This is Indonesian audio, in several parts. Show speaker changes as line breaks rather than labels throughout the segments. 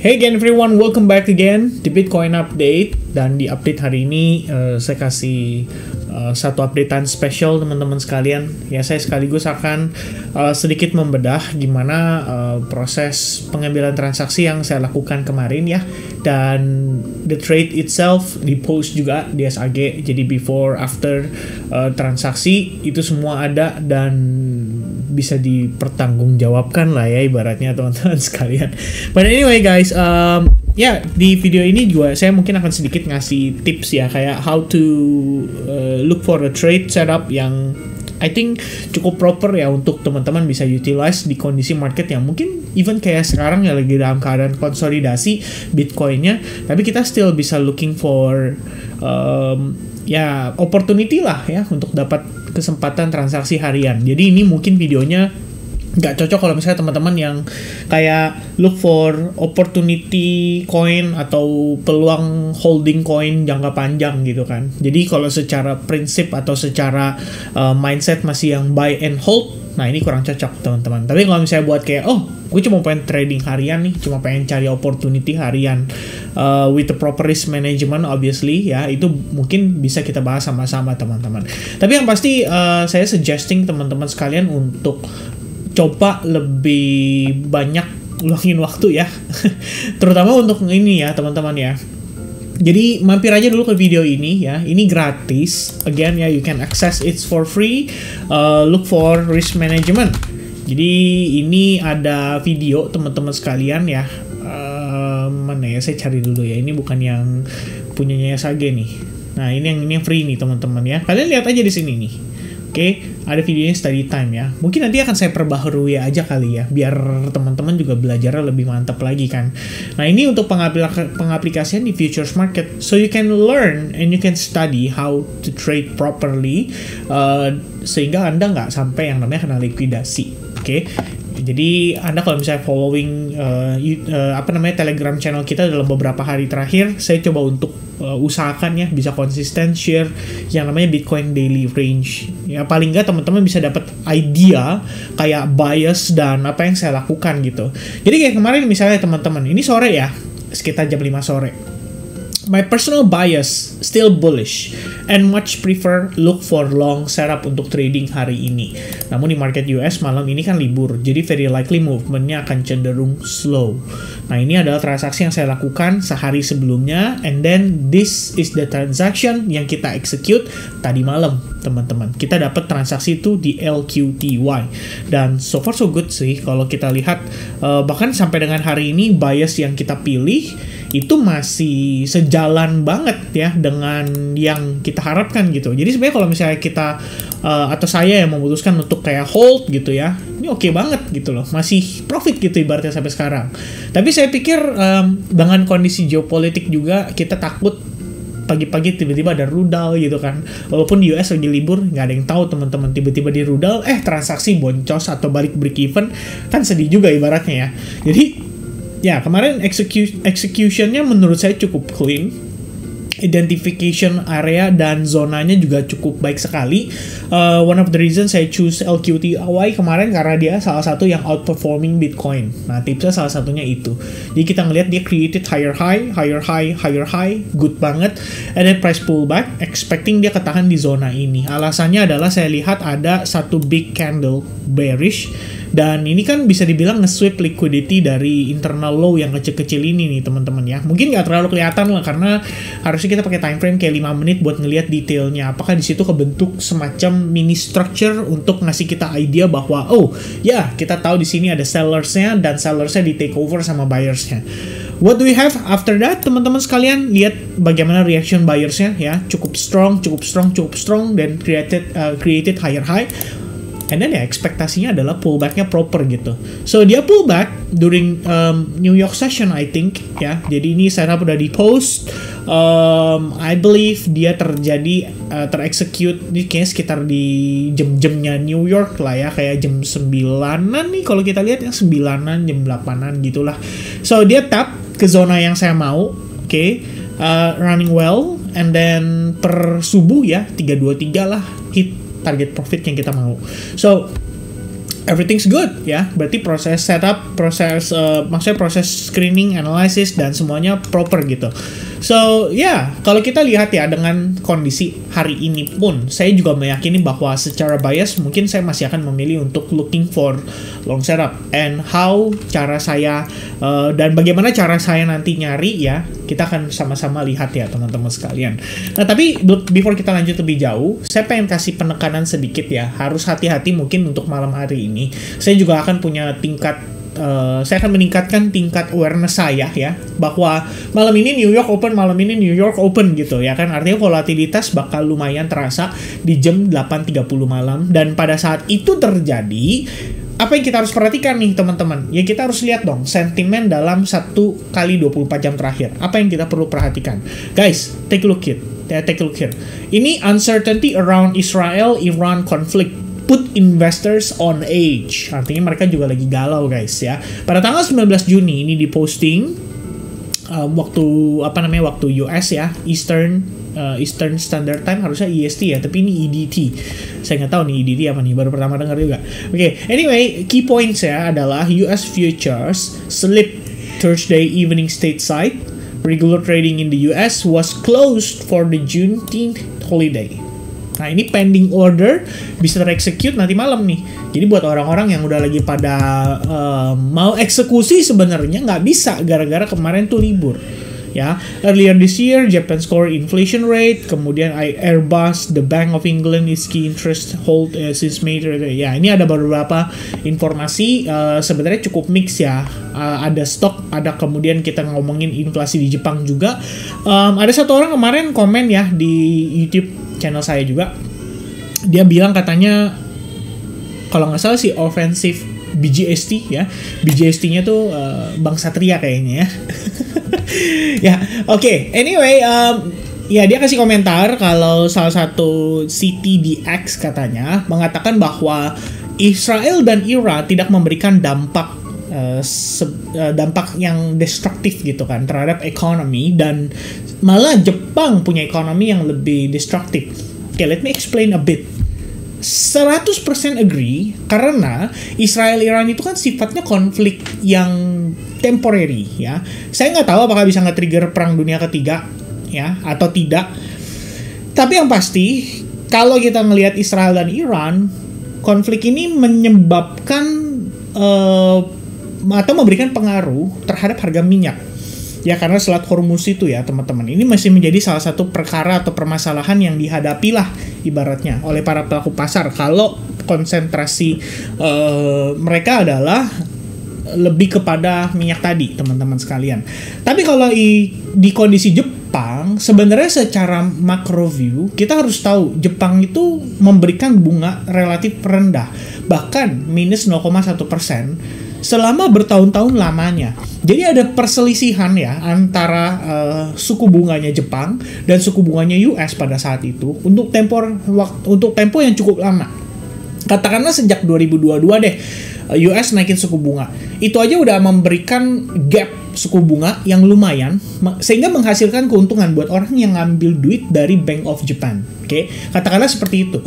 Hey again everyone, welcome back again di Bitcoin Update. Dan di update hari ini saya kasih satu updatean spesial teman-teman sekalian. Ya, saya sekaligus akan sedikit membedah gimana proses pengambilan transaksi yang saya lakukan kemarin ya. Dan the trade itself di post juga di SAG. Jadi before after transaksi itu semua ada dan bisa dipertanggungjawabkan lah ya ibaratnya teman-teman sekalian. But anyway guys, ya di video ini juga saya mungkin akan sedikit ngasih tips ya kayak how to look for a trade setup yang I think cukup proper ya untuk teman-teman bisa utilize di kondisi market yang mungkin even kayak sekarang ya lagi dalam keadaan konsolidasi Bitcoinnya, tapi kita still bisa looking for ya opportunity lah ya untuk dapat kesempatan transaksi harian. Jadi ini mungkin videonya nggak cocok kalau misalnya teman-teman yang kayak look for opportunity coin atau peluang holding coin jangka panjang gitu kan. Jadi kalau secara prinsip atau secara mindset masih yang buy and hold, nah ini kurang cocok teman-teman. Tapi kalau misalnya buat kayak gue cuma pengen trading harian nih, cuma pengen cari opportunity harian with the proper risk management obviously ya, itu mungkin bisa kita bahas sama-sama teman-teman. Tapi yang pasti saya suggesting teman-teman sekalian untuk coba lebih banyak luangin waktu ya terutama untuk ini ya teman-teman ya. Jadi mampir aja dulu ke video ini ya, ini gratis again ya, you can access it for free. Look for risk management. Jadi ini ada video teman-teman sekalian ya, mana ya, saya cari dulu ya, ini bukan yang punyanya SAG nih. Nah ini yang free nih teman-teman ya, kalian lihat aja di sini nih. Oke, ada videonya study time ya. Mungkin nanti akan saya perbaharui aja kali ya, biar teman-teman juga belajarnya lebih mantap lagi kan. Nah ini untuk pengaplikasian di futures market, so you can learn and you can study how to trade properly, sehingga Anda nggak sampai yang namanya kena likuidasi. Oke. Jadi Anda kalau misalnya following Telegram channel kita dalam beberapa hari terakhir, saya coba untuk usahakan ya bisa konsisten share yang namanya Bitcoin daily range. Ya paling nggak teman-teman bisa dapat idea kayak bias dan apa yang saya lakukan gitu. Jadi kayak kemarin misalnya teman-teman, ini sore ya, sekitar jam 5 sore. My personal bias still bullish and much prefer look for long setup untuk trading hari ini. Namun di market US malam ini kan libur, jadi very likely movementnya akan cenderung slow. Nah ini adalah transaksi yang saya lakukan sehari sebelumnya, and then this is the transaction yang kita execute tadi malam teman-teman. Kita dapat transaksi itu di LQTY dan so far so good sih kalau kita lihat, bahkan sampai dengan hari ini bias yang kita pilih itu masih sejalan banget ya dengan yang kita harapkan gitu. Jadi sebenarnya kalau misalnya kita atau saya yang memutuskan untuk kayak hold gitu ya, ini oke banget gitu loh, masih profit gitu ibaratnya sampai sekarang. Tapi saya pikir dengan kondisi geopolitik juga kita takut pagi-pagi tiba-tiba ada rudal gitu kan. Walaupun di US lagi libur, nggak ada yang tahu teman-teman, tiba-tiba di rudal transaksi boncos atau balik break even, kan sedih juga ibaratnya ya. Jadi ya, kemarin executionnya menurut saya cukup clean. Identification area dan zonanya juga cukup baik sekali. One of the reason saya choose LQTY kemarin karena dia salah satu yang outperforming Bitcoin. Nah, tipsnya salah satunya itu. Jadi kita ngelihat dia created higher high, good banget. And then price pullback, expecting dia ketahan di zona ini. Alasannya adalah saya lihat ada satu big candle bearish. Dan ini kan bisa dibilang nge-sweep liquidity dari internal low yang kecil-kecil ini nih teman-teman ya. Mungkin nggak terlalu kelihatan lah karena harusnya kita pakai time frame kayak 5 menit buat ngelihat detailnya. Apakah di situ kebentuk semacam mini structure untuk ngasih kita idea bahwa ya kita tahu di sini ada sellersnya dan sellersnya di take over sama buyersnya. What do we have after that teman-teman sekalian? Lihat bagaimana reaction buyersnya ya, cukup strong dan created higher high. And then ya ekspektasinya adalah pullbacknya proper gitu. So dia pullback during New York session I think ya. Jadi ini setup udah di post. I believe dia terexecute ini kayaknya sekitar di jam-jamnya New York lah ya, kayak jam 9-an nih kalau kita lihat ya, 9-an jam 8-an gitulah. So dia tap ke zona yang saya mau. Oke. Running well, and then per subuh ya 323 lah hit target profit yang kita mau. So everything's good ya. Berarti proses setup, maksudnya proses screening, analysis dan semuanya proper gitu. So kalau kita lihat ya dengan kondisi hari ini pun, saya juga meyakini bahwa secara bias mungkin saya masih akan memilih untuk looking for long setup, and how cara saya dan bagaimana cara saya nanti nyari ya, kita akan sama-sama lihat ya teman-teman sekalian. Nah tapi before kita lanjut lebih jauh, saya pengen kasih penekanan sedikit ya, harus hati-hati mungkin untuk malam hari ini. Saya juga akan punya saya akan meningkatkan tingkat awareness saya ya, bahwa malam ini New York Open gitu ya kan, artinya volatilitas bakal lumayan terasa di jam 8.30 malam, dan pada saat itu terjadi, apa yang kita harus perhatikan nih teman-teman? Ya kita harus lihat dong sentimen dalam 1 kali 24 jam terakhir. Apa yang kita perlu perhatikan? Guys, take a look here. Ini uncertainty around Israel-Iran conflict put investors on edge. Artinya mereka juga lagi galau guys ya. Pada tanggal 19 Juni ini diposting waktu US ya, Eastern Standard Time, harusnya EST ya, tapi ini EDT. Saya nggak tahu nih EDT apa nih, baru pertama dengar juga. Oke, anyway, key points ya adalah US futures slip Thursday evening stateside. Regular trading in the US was closed for the Juneteenth holiday. Nah ini pending order bisa terexecute nanti malam nih. Jadi buat orang-orang yang udah lagi pada mau eksekusi sebenarnya nggak bisa gara-gara kemarin tuh libur. Ya, earlier this year Japan's core inflation rate, kemudian Airbus, the Bank of England is key interest hold since May. Ya, ini ada beberapa informasi sebenarnya cukup mix ya. Ada stok, ada kemudian kita ngomongin inflasi di Jepang juga. Ada satu orang kemarin komen ya di YouTube channel saya juga. Dia bilang katanya kalau nggak salah sih offensive BGST ya. BGST-nya tuh Bank Satria kayaknya ya. Ya, oke. Anyway, ya dia kasih komentar kalau salah satu CTDX katanya mengatakan bahwa Israel dan Iran tidak memberikan dampak yang destruktif gitu kan terhadap ekonomi, dan malah Jepang punya ekonomi yang lebih destruktif. Okay, let me explain a bit. 100% agree, karena Israel-Iran itu kan sifatnya konflik yang temporary ya. Saya nggak tahu apakah bisa nge-trigger perang dunia ketiga ya atau tidak. Tapi yang pasti kalau kita ngelihat Israel dan Iran, konflik ini menyebabkan atau memberikan pengaruh terhadap harga minyak. Ya karena Selat Hormuz itu ya teman-teman, ini masih menjadi salah satu perkara atau permasalahan yang dihadapi lah ibaratnya oleh para pelaku pasar kalau konsentrasi mereka adalah lebih kepada minyak tadi teman-teman sekalian. Tapi kalau di kondisi Jepang sebenarnya secara macro view kita harus tahu Jepang itu memberikan bunga relatif rendah, bahkan minus 0,1% selama bertahun-tahun lamanya. Jadi ada perselisihan ya antara suku bunganya Jepang dan suku bunganya US pada saat itu untuk tempo yang cukup lama. Katakanlah sejak 2022 deh US naikin suku bunga. Itu aja udah memberikan gap suku bunga yang lumayan sehingga menghasilkan keuntungan buat orang yang ngambil duit dari Bank of Japan. Oke, katakanlah seperti itu.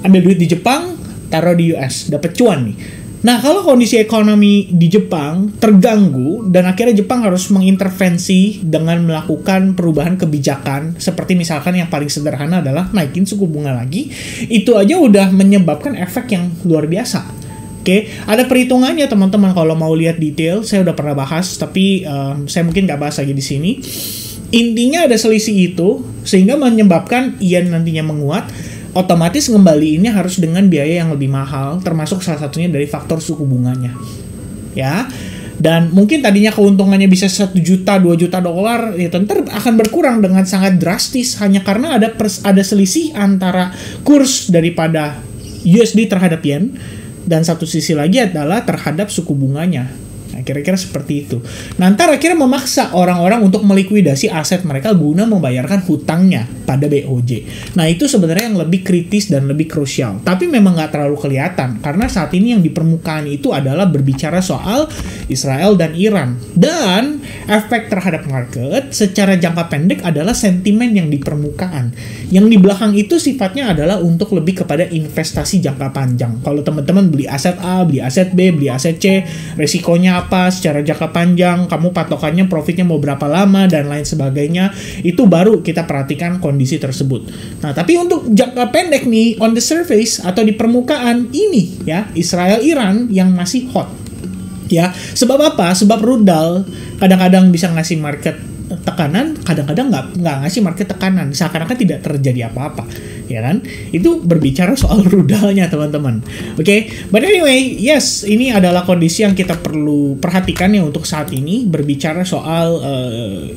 Ambil duit di Jepang, taruh di US, dapat cuan nih. Nah, kalau kondisi ekonomi di Jepang terganggu dan akhirnya Jepang harus mengintervensi dengan melakukan perubahan kebijakan seperti misalkan yang paling sederhana adalah naikin suku bunga lagi, itu aja udah menyebabkan efek yang luar biasa. Oke, ada perhitungannya teman-teman kalau mau lihat detail, saya udah pernah bahas tapi saya mungkin nggak bahas lagi di sini. Intinya ada selisih itu sehingga menyebabkan yen nantinya menguat. Otomatis ngembaliinnya harus dengan biaya yang lebih mahal, termasuk salah satunya dari faktor suku bunganya. Ya. Dan mungkin tadinya keuntungannya bisa 1 juta, 2 juta dolar, ya tentu akan berkurang dengan sangat drastis hanya karena ada selisih antara kurs daripada USD terhadap yen dan satu sisi lagi adalah terhadap suku bunganya. Nah, kira-kira seperti itu. Nah, ntar akhirnya memaksa orang-orang untuk melikuidasi aset mereka guna membayarkan hutangnya pada BOJ. Nah, itu sebenarnya yang lebih kritis dan lebih krusial. Tapi memang nggak terlalu kelihatan, karena saat ini yang di permukaan itu adalah berbicara soal Israel dan Iran. Dan efek terhadap market secara jangka pendek adalah sentimen yang di permukaan. Yang di belakang itu sifatnya adalah untuk lebih kepada investasi jangka panjang. Kalau teman-teman beli aset A, beli aset B, beli aset C, resikonya apa secara jangka panjang, kamu patokannya profitnya mau berapa lama dan lain sebagainya, itu baru kita perhatikan kondisi tersebut. Nah, tapi untuk jangka pendek nih, on the surface atau di permukaan ini ya, Israel Iran yang masih hot. Ya, sebab apa? Sebab rudal kadang-kadang bisa ngasih market tekanan, kadang-kadang nggak ngasih market tekanan, seakan-akan tidak terjadi apa-apa, ya kan? Itu berbicara soal rudalnya, teman-teman. Oke, but anyway, yes, ini adalah kondisi yang kita perlu perhatikan ya untuk saat ini, berbicara soal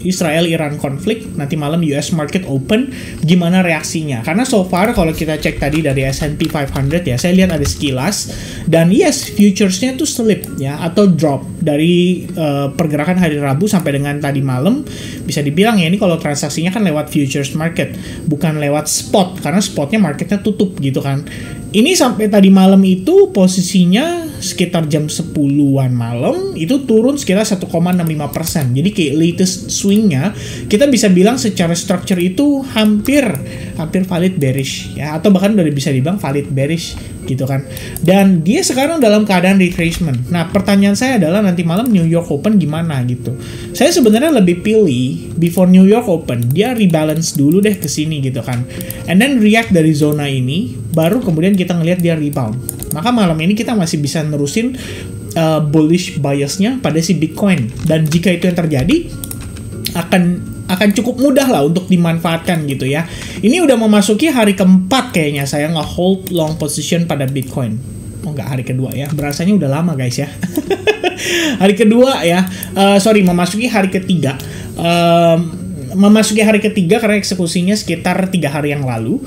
Israel-Iran konflik. Nanti malam US market open, gimana reaksinya? Karena so far kalau kita cek tadi dari S&P 500 ya, saya lihat ada sekilas, dan yes, futuresnya tuh slip ya, atau drop dari pergerakan hari Rabu sampai dengan tadi malam. Bisa dibilang ya, ini kalau transaksinya kan lewat futures market, bukan lewat spot, karena spotnya marketnya tutup gitu kan. Ini sampai tadi malam itu posisinya sekitar jam 10-an malam itu turun sekitar 1,65%. Jadi kayak latest swingnya kita bisa bilang secara structure itu hampir valid bearish ya, atau bahkan udah bisa dibilang valid bearish gitu kan. Dan dia sekarang dalam keadaan retracement. Nah, pertanyaan saya adalah nanti malam New York Open gimana gitu. Saya sebenarnya lebih pilih before New York Open dia rebalance dulu deh ke sini gitu kan. And then react dari zona ini, baru kemudian kita ngelihat dia rebound. Maka malam ini kita masih bisa nerusin bullish biasnya pada si Bitcoin. Dan jika itu yang terjadi, akan cukup mudah lah untuk dimanfaatkan gitu ya. Ini udah memasuki hari keempat kayaknya saya nge-hold long position pada Bitcoin. Oh, nggak hari kedua ya, berasanya udah lama guys ya. Hari kedua ya, memasuki hari ketiga. Memasuki hari ketiga karena eksekusinya sekitar 3 hari yang lalu,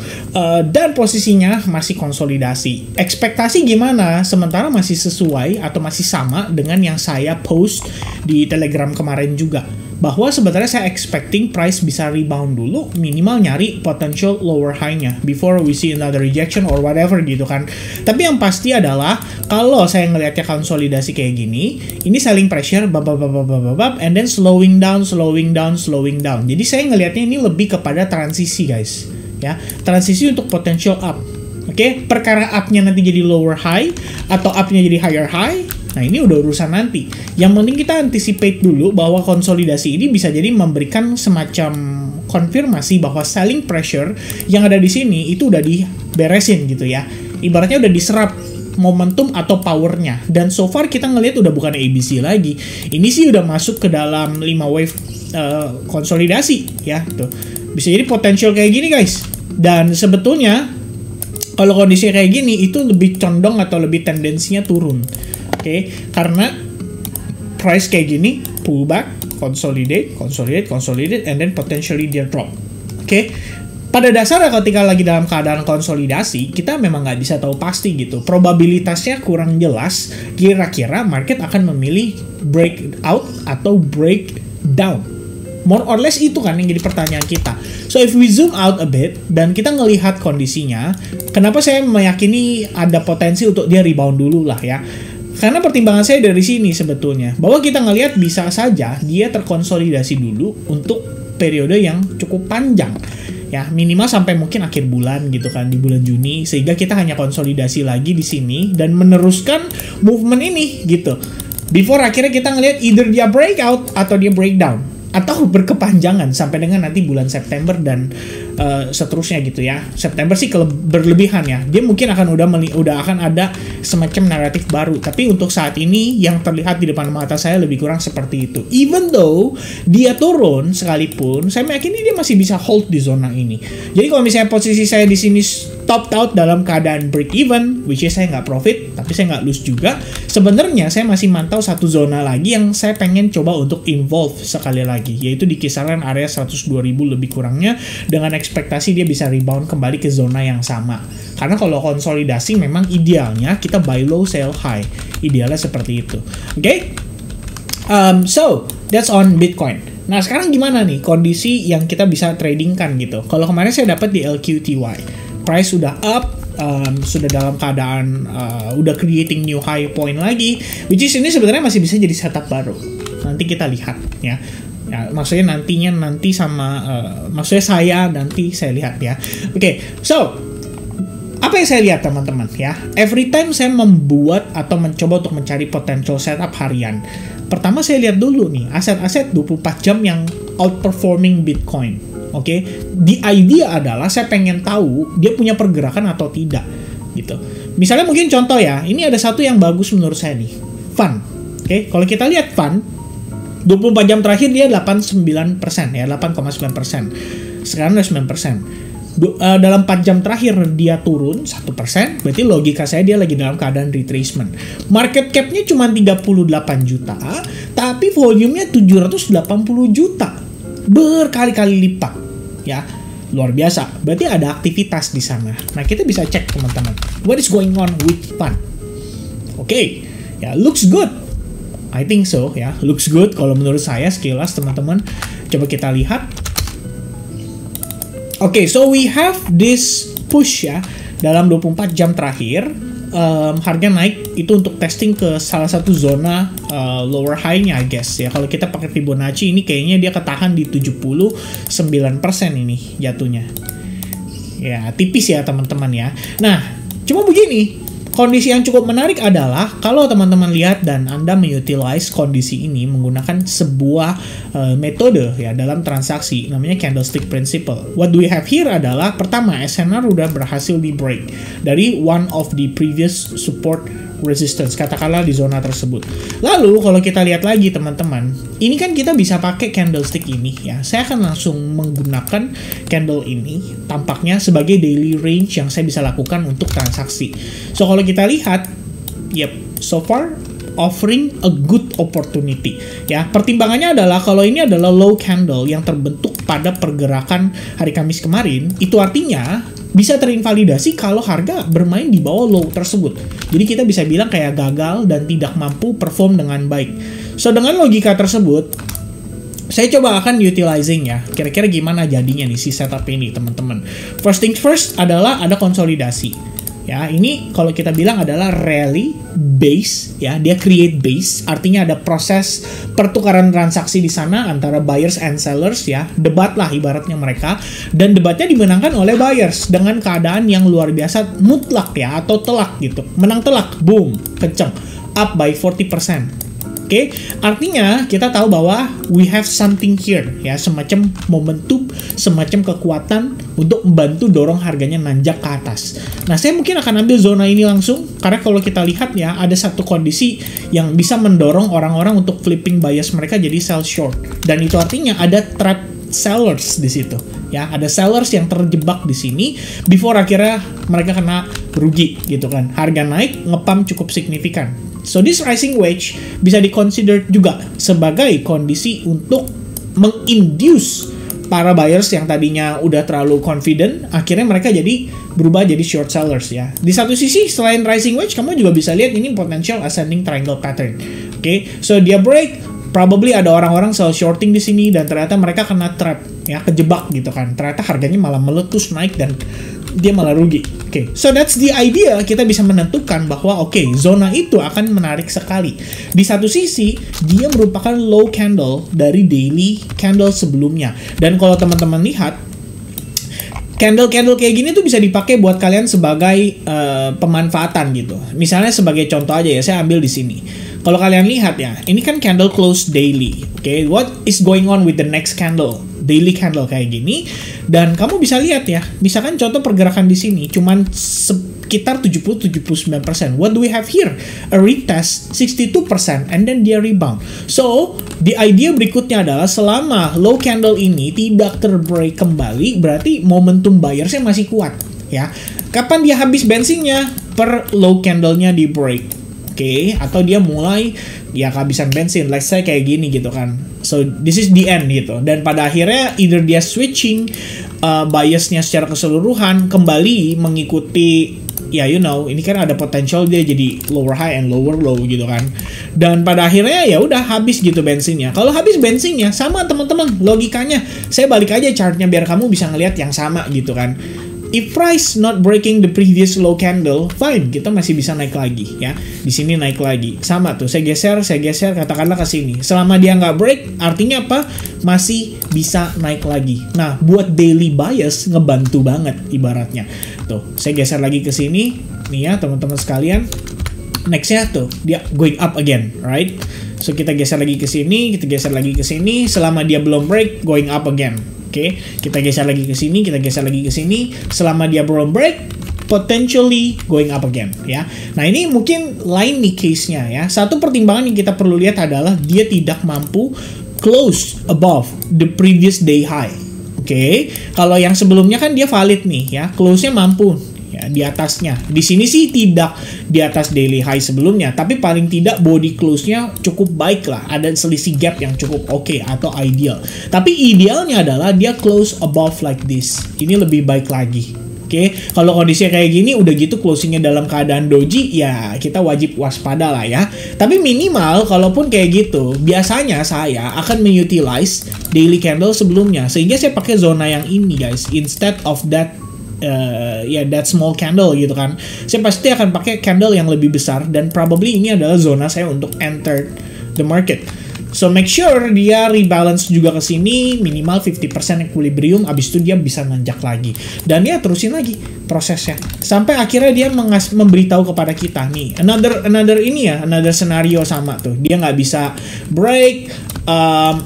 dan posisinya masih konsolidasi. Ekspektasi gimana? Sementara masih sesuai atau masih sama dengan yang saya post di Telegram kemarin juga, bahwa sebenarnya saya expecting price bisa rebound dulu, minimal nyari potential lower high-nya before we see another rejection or whatever gitu kan. Tapi yang pasti adalah kalau saya ngelihatnya konsolidasi kayak gini, ini selling pressure and then slowing down. Jadi saya ngelihatnya ini lebih kepada transisi guys ya, transisi untuk potential up. Oke, perkara up-nya nanti jadi lower high atau up-nya jadi higher high, nah ini udah urusan nanti. Yang penting kita anticipate dulu bahwa konsolidasi ini bisa jadi memberikan semacam konfirmasi bahwa selling pressure yang ada di sini itu udah diberesin gitu ya. Ibaratnya udah diserap momentum atau powernya. Dan so far kita ngelihat udah bukan ABC lagi. Ini sih udah masuk ke dalam 5 wave konsolidasi ya tuh. Bisa jadi potensial kayak gini guys. Dan sebetulnya kalau kondisi kayak gini itu lebih condong atau lebih tendensinya turun. Oke, karena price kayak gini pullback, consolidate, and then potentially dia drop. Oke, pada dasarnya ketika lagi dalam keadaan konsolidasi, kita memang nggak bisa tahu pasti gitu. Probabilitasnya kurang jelas. Kira-kira market akan memilih breakout atau breakdown. More or less itu kan yang jadi pertanyaan kita. So if we zoom out a bit dan kita ngelihat kondisinya, kenapa saya meyakini ada potensi untuk dia rebound dulu lah ya. Karena pertimbangan saya dari sini sebetulnya, bahwa kita ngelihat bisa saja dia terkonsolidasi dulu untuk periode yang cukup panjang. Ya, minimal sampai mungkin akhir bulan gitu kan, di bulan Juni, sehingga kita hanya konsolidasi lagi di sini dan meneruskan movement ini gitu. Before akhirnya kita ngelihat either dia breakout atau dia breakdown, atau berkepanjangan sampai dengan nanti bulan September dan seterusnya gitu ya. September sih berlebihan ya. Dia mungkin akan udah akan ada semacam naratif baru. Tapi untuk saat ini yang terlihat di depan mata saya lebih kurang seperti itu. Even though dia turun sekalipun, saya meyakini dia masih bisa hold di zona ini. Jadi kalau misalnya posisi saya di sini topped out dalam keadaan break even, which is saya nggak profit, tapi saya nggak lose juga. Sebenarnya saya masih mantau satu zona lagi yang saya pengen coba untuk involve sekali lagi, yaitu di kisaran area 102.000 lebih kurangnya, dengan ekspektasi dia bisa rebound kembali ke zona yang sama. Karena kalau konsolidasi memang idealnya kita buy low sell high, idealnya seperti itu. Oke? So that's on Bitcoin. Nah sekarang gimana nih kondisi yang kita bisa tradingkan gitu? Kalau kemarin saya dapat di LQTY, price sudah up, sudah dalam keadaan udah creating new high point lagi, which is ini sebenarnya masih bisa jadi setup baru. Nanti kita lihat ya. Ya, maksudnya nanti sama maksudnya nanti saya lihat ya. Oke, so apa yang saya lihat teman-teman ya? Every time saya membuat atau mencoba untuk mencari potential setup harian, pertama saya lihat dulu nih aset-aset 24 jam yang outperforming Bitcoin. Oke, the idea adalah saya pengen tahu dia punya pergerakan atau tidak gitu. Misalnya mungkin contoh ya, ini ada satu yang bagus menurut saya nih, Fun. Oke, kalau kita lihat Fun 24 jam terakhir dia 89% ya, 8,9%. Sekarang udah 9%. Dalam 4 jam terakhir dia turun 1%, berarti logika saya dia lagi dalam keadaan retracement. Market cap-nya cuma 38 juta, tapi volume-nya 780 juta. Berkali-kali lipat. Ya, luar biasa. Berarti ada aktivitas di sana. Nah, kita bisa cek teman-teman. What is going on with Fun? Oke, ya looks good. I think so ya, looks good kalau menurut saya sekilas teman-teman. Coba kita lihat. Oke, so we have this push ya dalam 24 jam terakhir. Harga naik itu untuk testing ke salah satu zona lower high-nya I guess ya. Kalau kita pakai Fibonacci ini kayaknya dia ketahan di 79% ini jatuhnya. Ya, tipis ya teman-teman ya. Nah, cuma begini. Kondisi yang cukup menarik adalah kalau teman-teman lihat dan Anda mengutilize kondisi ini menggunakan sebuah metode ya dalam transaksi namanya candlestick principle. What do we have here adalah pertama SNR udah berhasil di break dari one of the previous support resistance katakanlah di zona tersebut. Lalu kalau kita lihat lagi teman-teman, ini kan kita bisa pakai candlestick ini ya. Saya akan langsung menggunakan candle ini tampaknya sebagai daily range yang saya bisa lakukan untuk transaksi. So kalau kita lihat, yep, so far offering a good opportunity ya. Pertimbangannya adalah kalau ini adalah low candle yang terbentuk pada pergerakan hari Kamis kemarin, itu artinya bisa terinvalidasi kalau harga bermain di bawah low tersebut. Jadi kita bisa bilang kayak gagal dan tidak mampu perform dengan baik. So dengan logika tersebut, saya coba akan utilizing ya. Kira-kira gimana jadinya nih si setup ini teman-teman. First thing first adalah ada konsolidasi. Ya, ini kalau kita bilang adalah rally base ya, dia create base, artinya ada proses pertukaran transaksi di sana antara buyers and sellers ya, debat lah ibaratnya mereka, dan debatnya dimenangkan oleh buyers dengan keadaan yang luar biasa mutlak ya, atau telak gitu, menang telak, boom, kenceng, up by 40%. Oke, artinya kita tahu bahwa we have something here ya, semacam momentum, semacam kekuatan untuk membantu dorong harganya nanjak ke atas. Nah, saya mungkin akan ambil zona ini langsung karena kalau kita lihat ya ada satu kondisi yang bisa mendorong orang-orang untuk flipping bias mereka jadi sell short, dan itu artinya ada trap sellers di situ ya, ada sellers yang terjebak di sini before akhirnya mereka kena rugi gitu kan. Harga naik ngepump cukup signifikan. So this rising wedge bisa diconsider juga sebagai kondisi untuk menginduce para buyers yang tadinya udah terlalu confident, akhirnya mereka jadi berubah jadi short sellers ya. Di satu sisi selain rising wedge, kamu juga bisa lihat ini potential ascending triangle pattern. Oke, so dia break, probably ada orang-orang sell shorting di sini dan ternyata mereka kena trap ya, kejebak gitu kan. Ternyata harganya malah meletus naik dan dia malah rugi. Oke, so that's the idea. Kita bisa menentukan bahwa zona itu akan menarik sekali. Di satu sisi, dia merupakan low candle dari daily candle sebelumnya. Dan kalau teman-teman lihat, candle-candle kayak gini tuh bisa dipakai buat kalian sebagai pemanfaatan gitu. Misalnya sebagai contoh aja ya, saya ambil di sini. Kalau kalian lihat ya, ini kan candle close daily. Oke, what is going on with the next candle? Daily candle kayak gini, dan kamu bisa lihat ya, misalkan contoh pergerakan di sini cuman sekitar 70-79%. What do we have here? A retest 62% and then dia rebound. So the idea berikutnya adalah selama low candle ini tidak terbreak kembali, berarti momentum buyersnya masih kuat ya. Kapan dia habis bensinnya? Per low candlenya di break. Oke, atau dia mulai ya kehabisan bensin, let's say kayak gini gitu kan. So this is the end gitu. Dan pada akhirnya either dia switching biasnya secara keseluruhan kembali mengikuti ya ini kan ada potential dia jadi lower high and lower low gitu kan. Dan pada akhirnya ya udah habis gitu bensinnya. Kalau habis bensinnya sama teman-teman, logikanya saya balik aja chartnya biar kamu bisa ngelihat yang sama gitu kan. If price not breaking the previous low candle, fine, kita masih bisa naik lagi ya. Di sini naik lagi. Sama tuh, saya geser katakanlah ke sini. Selama dia nggak break, artinya apa? Masih bisa naik lagi. Nah, buat daily bias ngebantu banget ibaratnya. Tuh, saya geser lagi ke sini. Nih ya, teman-teman sekalian. Nextnya tuh, dia going up again, right? So, kita geser lagi ke sini, kita geser lagi ke sini. Selama dia belum break, going up again. Oke, kita geser lagi ke sini, kita geser lagi ke sini. Selama dia belum break, potentially going up again ya. Nah, ini mungkin lain nih case-nya ya. Satu pertimbangan yang kita perlu lihat adalah dia tidak mampu close above the previous day high. Oke, kalau yang sebelumnya kan dia valid nih ya, close-nya mampu ya di atasnya. Di sini sih tidak di atas daily high sebelumnya, tapi paling tidak body close-nya cukup baik lah. Ada selisih gap yang cukup oke atau ideal. Tapi idealnya adalah dia close above like this. Ini lebih baik lagi. Oke, kalau kondisinya kayak gini udah gitu closingnya dalam keadaan doji, ya kita wajib waspada lah ya. Tapi minimal kalaupun kayak gitu, biasanya saya akan mengutilize daily candle sebelumnya, sehingga saya pakai zona yang ini guys, instead of that that small candle gitu kan. Saya pasti akan pakai candle yang lebih besar, dan probably ini adalah zona saya untuk enter the market. So make sure dia rebalance juga ke sini minimal 50% equilibrium, abis itu dia bisa nanjak lagi. Dan dia terusin lagi prosesnya sampai akhirnya dia memberitahu kepada kita nih another scenario sama tuh. Dia nggak bisa break.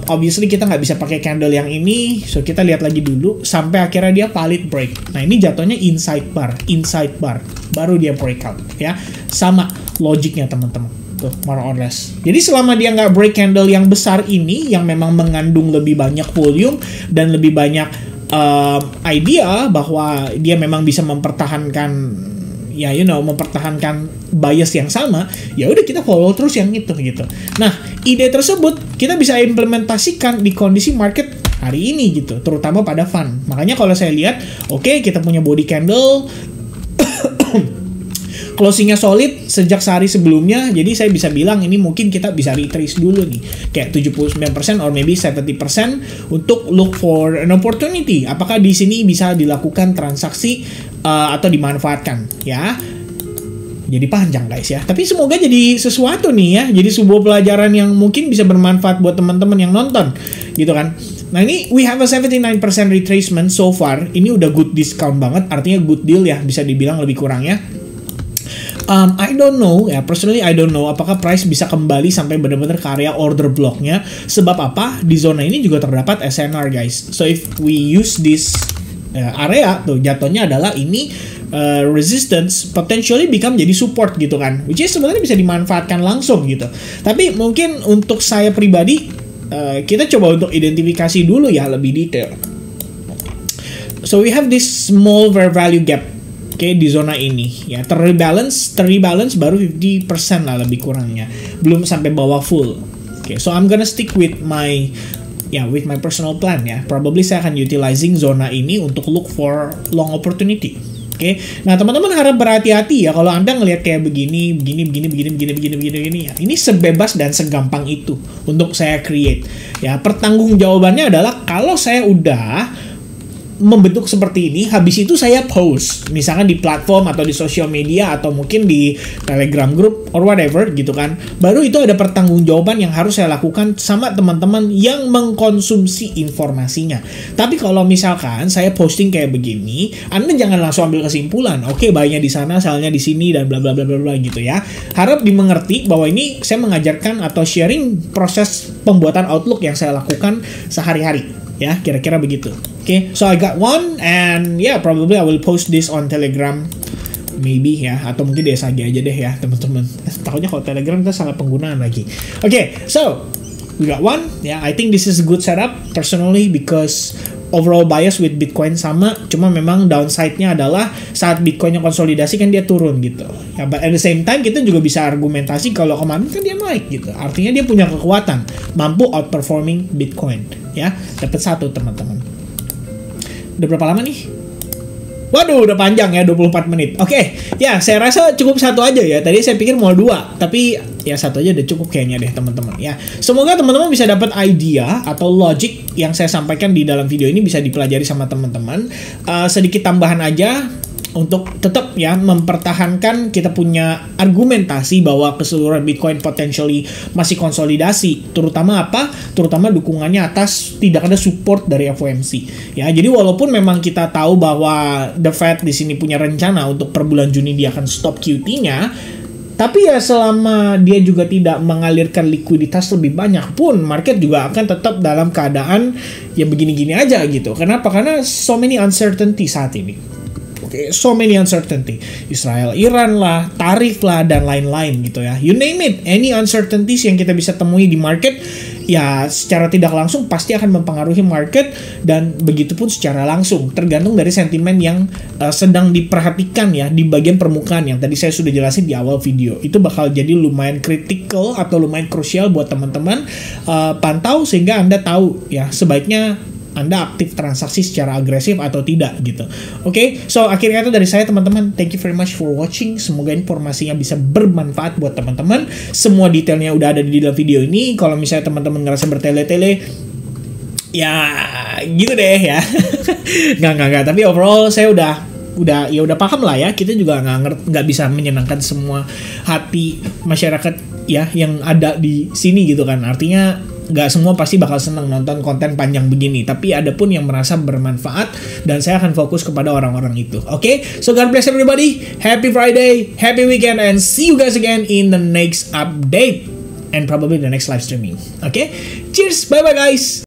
Obviously kita nggak bisa pakai candle yang ini, so kita lihat lagi dulu sampai akhirnya dia valid break. Nah, ini jatuhnya inside bar baru dia breakout ya. Sama logiknya teman-teman tuh, more or less. Jadi selama dia nggak break candle yang besar ini, yang memang mengandung lebih banyak volume dan lebih banyak idea bahwa dia memang bisa mempertahankan mempertahankan bias yang sama, ya udah kita follow terus yang itu gitu. Nah, ide tersebut kita bisa implementasikan di kondisi market hari ini gitu, terutama pada fund. Makanya kalau saya lihat, oke, kita punya body candle closingnya solid sejak sehari sebelumnya, jadi saya bisa bilang ini mungkin kita bisa retrace dulu nih, kayak 79% or maybe 70% untuk look for an opportunity. Apakah di sini bisa dilakukan transaksi atau dimanfaatkan ya. Jadi panjang guys ya, tapi semoga jadi sesuatu nih ya, jadi sebuah pelajaran yang mungkin bisa bermanfaat buat teman-teman yang nonton gitu kan. Nah, ini we have a 79% retracement so far. Ini udah good discount banget, artinya good deal ya, bisa dibilang lebih kurang ya. I don't know ya, personally I don't know apakah price bisa kembali sampai benar-benar ke area order blocknya. Sebab apa? Di zona ini juga terdapat SNR guys. So if we use this area tuh, jatuhnya adalah ini resistance potentially become jadi support gitu kan, which is sebenarnya bisa dimanfaatkan langsung gitu. Tapi mungkin untuk saya pribadi, kita coba untuk identifikasi dulu ya lebih detail. So we have this small fair value gap. Oke, di zona ini ya, terrebalance baru 50% lah lebih kurangnya, belum sampai bawah full. Oke, so I'm gonna stick with my personal plan ya. Probably saya akan utilizing zona ini untuk look for long opportunity. Oke, nah teman-teman harap berhati-hati ya kalau Anda ngelihat kayak begini ya. Ini sebebas dan segampang itu untuk saya create ya. Pertanggungjawabannya adalah kalau saya udah membentuk seperti ini, habis itu saya post misalkan di platform atau di sosial media atau mungkin di Telegram group or whatever gitu kan, baru itu ada pertanggungjawaban yang harus saya lakukan sama teman-teman yang mengkonsumsi informasinya. Tapi kalau misalkan saya posting kayak begini, Anda jangan langsung ambil kesimpulan, oke, buy-nya di sana, sell-nya di sini dan bla bla bla bla gitu ya. Harap dimengerti bahwa ini saya mengajarkan atau sharing proses pembuatan outlook yang saya lakukan sehari-hari ya, kira-kira begitu. Okay, so I got one, and yeah, probably I will post this on Telegram, maybe ya, atau mungkin di SAG aja deh ya, teman-teman. Takutnya kalau Telegram kita salah penggunaan lagi. Okay, so we got one. Yeah, I think this is a good setup personally because overall bias with Bitcoin sama, cuma memang downside-nya adalah saat Bitcoin-nya konsolidasi kan dia turun gitu. Ya, but at the same time kita juga bisa argumentasi kalau kemarin kan dia naik gitu. Artinya dia punya kekuatan, mampu outperforming Bitcoin. Ya, dapat satu teman-teman. Udah berapa lama nih? Waduh, udah panjang ya 24 menit. Oke, ya saya rasa cukup satu aja ya. Tadi saya pikir mau dua, tapi ya satu aja udah cukup kayaknya deh teman-teman ya. Semoga teman-teman bisa dapat idea atau logic yang saya sampaikan di dalam video ini bisa dipelajari sama teman-teman. Sedikit tambahan aja untuk tetap ya mempertahankan kita punya argumentasi bahwa keseluruhan Bitcoin potentially masih konsolidasi, terutama apa? Terutama dukungannya atas tidak ada support dari FOMC. Ya, jadi walaupun memang kita tahu bahwa the Fed di sini punya rencana untuk per bulan Juni dia akan stop QT-nya, tapi ya selama dia juga tidak mengalirkan likuiditas lebih banyak pun, market juga akan tetap dalam keadaan yang begini-gini aja gitu. Kenapa? Karena so many uncertainty saat ini. So many uncertainty. Israel, Iran lah, tarif lah, dan lain-lain gitu ya. You name it, any uncertainties yang kita bisa temui di market, ya secara tidak langsung pasti akan mempengaruhi market, dan begitu pun secara langsung. Tergantung dari sentimen yang sedang diperhatikan ya di bagian permukaan yang tadi saya sudah jelasin di awal video. Itu bakal jadi lumayan critical atau lumayan krusial buat teman-teman pantau sehingga Anda tahu ya sebaiknya Anda aktif transaksi secara agresif atau tidak gitu. Oke, so akhirnya itu dari saya teman-teman. Thank you very much for watching. Semoga informasinya bisa bermanfaat buat teman-teman. Semua detailnya udah ada di dalam video ini. Kalau misalnya teman-teman ngerasa bertele-tele, ya gitu deh ya. Nggak. Tapi overall saya udah paham lah ya. Kita juga nggak bisa menyenangkan semua hati masyarakat ya yang ada di sini gitu kan. Artinya nggak semua pasti bakal seneng nonton konten panjang begini, tapi ada pun yang merasa bermanfaat dan saya akan fokus kepada orang-orang itu. Oke, so God bless everybody, happy Friday, happy weekend, and see you guys again in the next update and probably the next live streaming. Oke, cheers, bye bye guys.